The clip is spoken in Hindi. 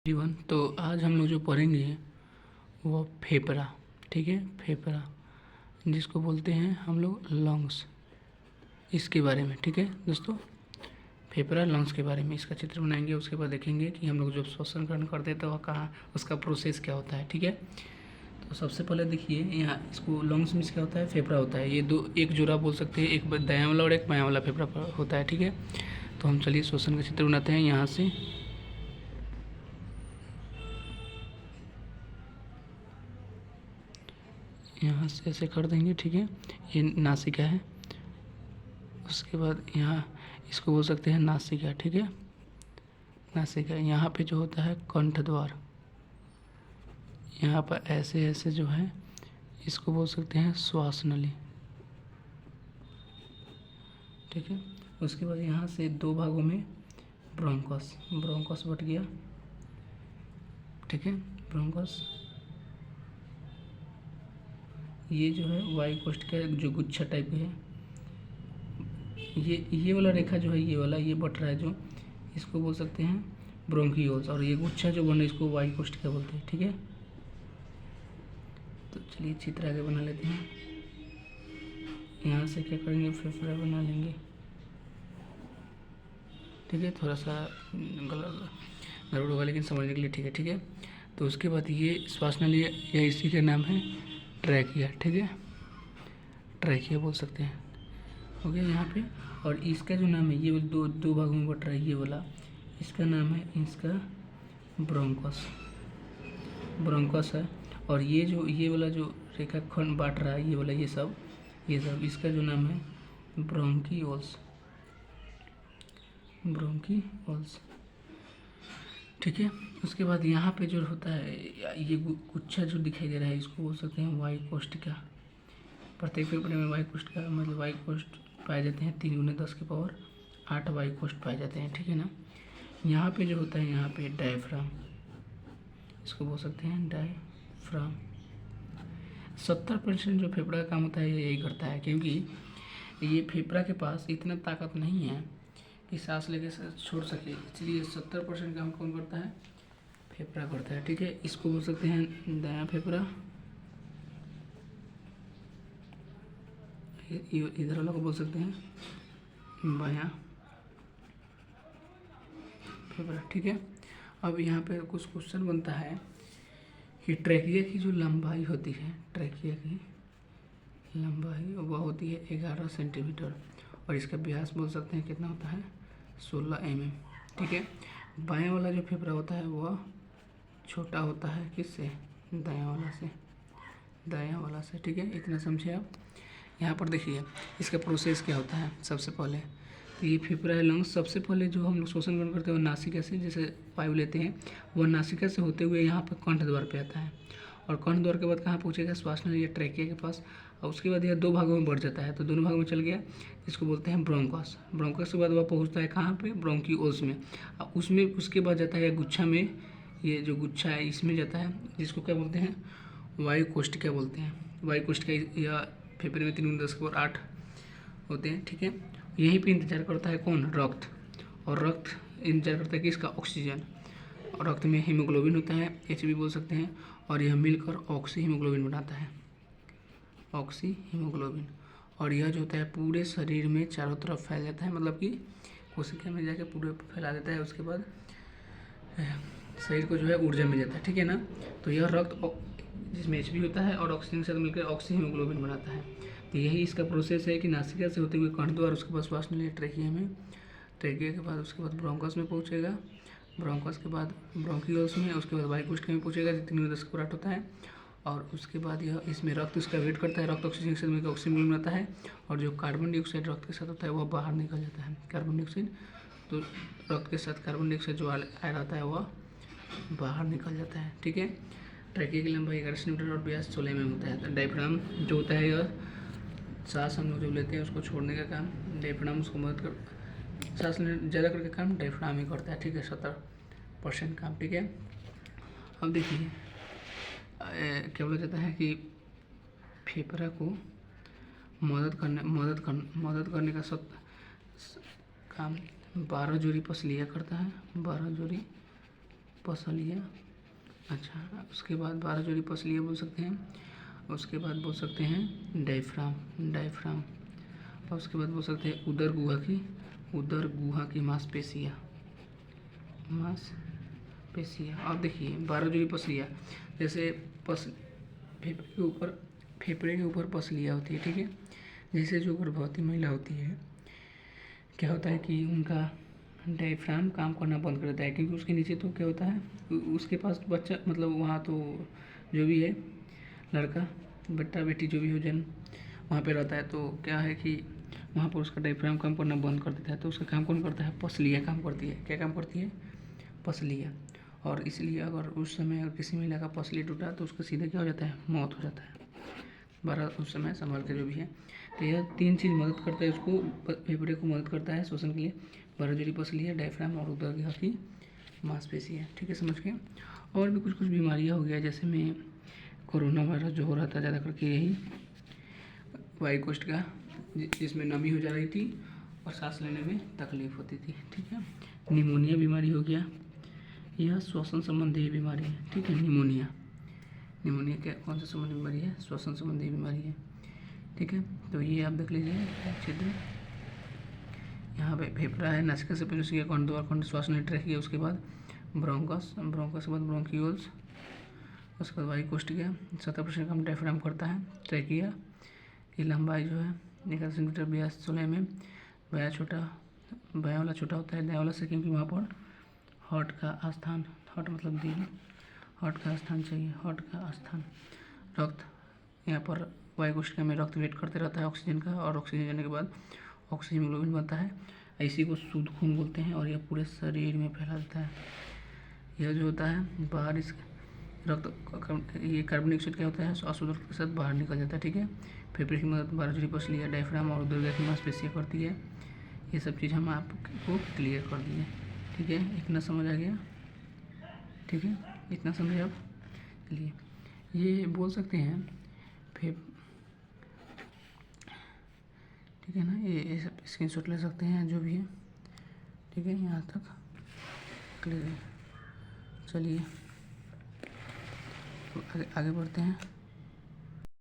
जीवन। तो आज हम लोग जो पढ़ेंगे वो फेफड़ा, ठीक है। फेफड़ा जिसको बोलते हैं हम लोग लंग्स, इसके बारे में, ठीक है दोस्तों। फेफड़ा लंग्स के बारे में इसका चित्र बनाएंगे। उसके बाद देखेंगे कि हम लोग जब श्वसन ग्रहण करते हैं तो कहाँ उसका प्रोसेस क्या होता है, ठीक है। तो सबसे पहले देखिए यहाँ इसको लंग्स में क्या होता है, फेफड़ा होता है। ये दो एक जोड़ा बोल सकते हैं, एक दायां वाला और एक बायां वाला फेफड़ा होता है, ठीक है। तो हम चलिए श्वसन का चित्र बनाते हैं। यहाँ से यहाँ से ऐसे कर देंगे, ठीक है। ये नासिका है। उसके बाद यहाँ इसको बोल सकते हैं नासिका, ठीक है। नासिका यहाँ पे जो होता है कंठ द्वार, यहाँ पर ऐसे ऐसे जो है इसको बोल सकते हैं श्वास नली, ठीक है। उसके बाद यहाँ से दो भागों में ब्रोंकस, ब्रोंकस बट गया, ठीक है। ब्रोंकस ये जो है वायु कोष्ठ का जो गुच्छा टाइप है, ये वाला रेखा जो है ये बट रहा है जो, इसको बोल सकते हैं ब्रोंकियोल्स। और ये गुच्छा जो बन रहा है इसको वायु कोष्ठ क्या बोलते हैं, ठीक है। तो चलिए चित्र आगे बना लेते हैं। यहाँ से क्या करेंगे, फेफड़ा बना लेंगे, ठीक है। थोड़ा सा गड़बड़ होगा लेकिन समझने के लिए ठीक है, ठीक है। तो उसके बाद ये श्वास नली, या इसी का नाम है ट्रैकिया, ठीक है। ट्रैकिया बोल सकते हैं, हो गया यहाँ पे। और इसका जो नाम है ये दो भागों में बट रहा है ये वाला, इसका नाम है इसका ब्रोंकस, ब्रोंकस है। और ये वाला जो रेखा खंड बांट रहा है ये वाला ये सब इसका जो नाम है ब्रोंकियोल्स, ब्रोंकियोल्स, ठीक है। उसके बाद यहाँ पे जो होता है ये गुच्छा जो दिखाई दे रहा है इसको बोल सकते हैं वायु कोष्ठिका। प्रत्येक फेफड़े में वायु कोष्ठिका मतलब वायु कोष्ठ पाए जाते हैं। 3 × 10⁸ वायु कोष्ठ पाए जाते हैं, ठीक है ना। यहाँ पे जो होता है यहाँ पे डायफ्राम, इसको बोल सकते हैं डायफ्राम। 70% जो फेफड़ा का काम होता है ये यही करता है, क्योंकि ये फेफड़ा के पास इतना ताकत नहीं है कि सांस लेके छोड़ सके, इसलिए 70% काम कौन करता है, फेफड़ा करता है, ठीक है। इसको बोल सकते हैं दायां फेफड़ा, इधर वाला को बोल सकते हैं बायां फेफड़ा, ठीक है। अब यहाँ पे कुछ क्वेश्चन बनता है कि ट्रैकिया की जो लंबाई होती है, ट्रैकिया की लंबाई वह होती है 11 सेंटीमीटर, और इसका व्यास बोल सकते हैं कितना होता है 16 mm, ठीक है। बायां वाला जो फेफड़ा होता है वह छोटा होता है किससे, दायां वाला से, ठीक है। इतना समझे आप। यहाँ पर देखिए इसका प्रोसेस क्या होता है। सबसे पहले तो ये फेफड़ा है लंग्स, सबसे पहले जो हम लोग श्वसन ग्रहण करते हैं वो नासिका से, जैसे वायु लेते हैं वह नासिका से होते हुए यहाँ पर कंठ द्वार पे आता है, और कंठ द्वार के बाद कहाँ पहुँचेगा, श्वास नली या ट्रैकिया के पास। और उसके बाद यह 2 भागों में बढ़ जाता है, तो दोनों भागों में चल गया, इसको बोलते हैं ब्रोंकस। ब्रोंकस के बाद वह पहुँचता है कहाँ पे, ब्रोंकियोल्स में। और उसमें उसके बाद जाता है गुच्छा में, ये जो गुच्छा है इसमें जाता है, जिसको क्या बोलते हैं वायु कोष्ठिका बोलते हैं। वायु कोष्ठिका या फेफड़े में 3 × 10⁸ होते हैं, ठीक है। यहीं पे इंतजार करता है कौन, रक्त। और रक्त इंतजार करता है किसका, ऑक्सीजन। और रक्त में हीमोग्लोबिन होता है, Hb बोल सकते हैं, और यह मिलकर ऑक्सी हीमोग्लोबिन बनाता है, ऑक्सी हीमोग्लोबिन। और यह जो होता है पूरे शरीर में चारों तरफ फैल जाता है, मतलब कि कोशिका में जाके पूरे फैला देता है। उसके बाद शरीर को जो है ऊर्जा मिल जाता है, ठीक है ना। तो यह रक्त जिसमें Hb होता है और ऑक्सीजन के साथ मिलकर ऑक्सी हीमोग्लोबिन बनाता है। तो यही इसका प्रोसेस है कि नासिका से होते हुए कंठ द्वार, उसके बाद श्वास नली ट्रैकिया में, ट्रैकिया के बाद उसके बाद ब्रोंकस में पहुंचेगा, ब्रोंकस के बाद ब्रोंकियोल्स में, उसके बाद वायु कोष्ठिका में पहुंचेगा जो 3 × 10⁸ होता है। और उसके बाद यह इसमें रक्त उसका वेट करता है, रक्त ऑक्सीजन के साथ मिलकर ऑक्सीजन बनाता है, और जो कार्बन डाइऑक्साइड रक्त के साथ होता है वह बाहर निकल जाता है, कार्बन डाइऑक्साइड। तो रक्त के साथ कार्बन डाइऑक्साइड जो आया रहता है वह बाहर निकल जाता है, ठीक है। ट्रैकिया की लंबाई 11 सेंटीमीटर और व्यास 16 mm होता है। तो डायफ्राम जो होता है यह सांस हम लोग जब लेते हैं उसको छोड़ने का काम डायफ्राम उसको मदद कर, सांस लेने ज़्यादा करके काम डायफ्राम ही करता है, ठीक है। 70% काम, ठीक है। अब देखिए क्या बोला जाता है कि फेफड़ा को मदद करने का सब काम 12 जोड़ी पसलियाँ करता है, 12 जोड़ी पसलिया। अच्छा, उसके बाद 12 जोड़ी पसलिया बोल सकते हैं। उसके बाद बोल सकते हैं डायफ्राम। और उसके बाद बोल सकते हैं उदर गुहा की मांसपेशियाँ। अब देखिए 12 जोड़ी पसलियाँ, जैसे फेफड़े के ऊपर पसलियाँ होती है, ठीक है। जैसे जो गर्भवती महिला होती है, क्या होता है कि उनका डायफ्राम काम करना बंद कर देता है, क्योंकि उसके नीचे तो क्या होता है, उसके पास बच्चा, मतलब वहाँ तो जो भी है लड़का बेटा बेटी जो भी हो जन्म वहाँ पे रहता है, तो क्या है कि वहाँ पर उसका डायफ्राम काम करना बंद कर देता है। तो उसका काम कौन करता है? पसलियाँ काम करती है। क्या काम करती है? पसलियाँ। और इसलिए अगर उस समय अगर किसी महिला का पसली टूटा तो उसका सीधे क्या हो जाता है? मौत हो जाता है। 12 उस समय संभाल के जो भी है, तो यह 3 चीज़ मदद करता है उसको, फेफड़े को मदद करता है श्वसन के लिए। 12 जोड़ी पसली है, डायफ्राम और उदर गुहा की मांसपेशी है, ठीक है, समझ गए। और भी कुछ बीमारियाँ हो गया, जैसे में कोरोना वायरस जो हो रहा था ज़्यादा करके यही वायु कोष्ठ का, जिसमें नमी हो जा रही थी और सांस लेने में तकलीफ होती थी, ठीक है। निमोनिया बीमारी हो गया, यह श्वसन संबंधी बीमारी है, ठीक है। निमोनिया क्या कौन सा संबंधी बीमारी है? श्वसन संबंधी बीमारी है, ठीक है। तो ये आप देख लीजिए क्षेत्र, यहाँ पे फेफड़ा है, नासिका से पहले उसके खंड, 2 खंड श्वास लेने ट्रैकिया, उसके बाद ब्रोंकस के बाद ब्रोंकियोल्स, उसके बाद वायु कोष्ठिका 70% कम डायफ्राम करता है। ट्रैकिया की लंबाई जो है 11 सेंटीमीटर, व्यास 16 mm, बायां वाला छोटा होता है दायां वाला से, क्योंकि वहाँ पर हार्ट का स्थान, हार्ट मतलब दिल, हार्ट का स्थान चाहिए, हार्ट का स्थान। रक्त यहाँ पर वायु कोशिका में रक्त वेट करते रहता है ऑक्सीजन का, और ऑक्सीजन जाने के बाद ऑक्सीजन हीमोग्लोबिन बनता है, इसी को शुद्ध खून बोलते हैं, और यह पूरे शरीर में फैला देता है। यह जो होता है बाहर, इस रक्त ये कार्बन डाइऑक्साइड क्या होता है, अशुद्ध रक्त के साथ बाहर निकल जाता है, ठीक है। फेफड़े की मदद 12 जोड़ी पसलियाँ, डायफ्राम और उदर गुहा की मांसपेशियाँ करती है। ये सब चीज़ हम आपको क्लियर कर दिए, ठीक है। इतना समझ आ गया, ठीक है, इतना समझे आप। चलिए ये बोल सकते हैं ठीक है ना, ये सब स्क्रीनशॉट ले सकते हैं जो भी है, ठीक है, यहाँ तक क्लियर है। चलिए तो आगे बढ़ते हैं।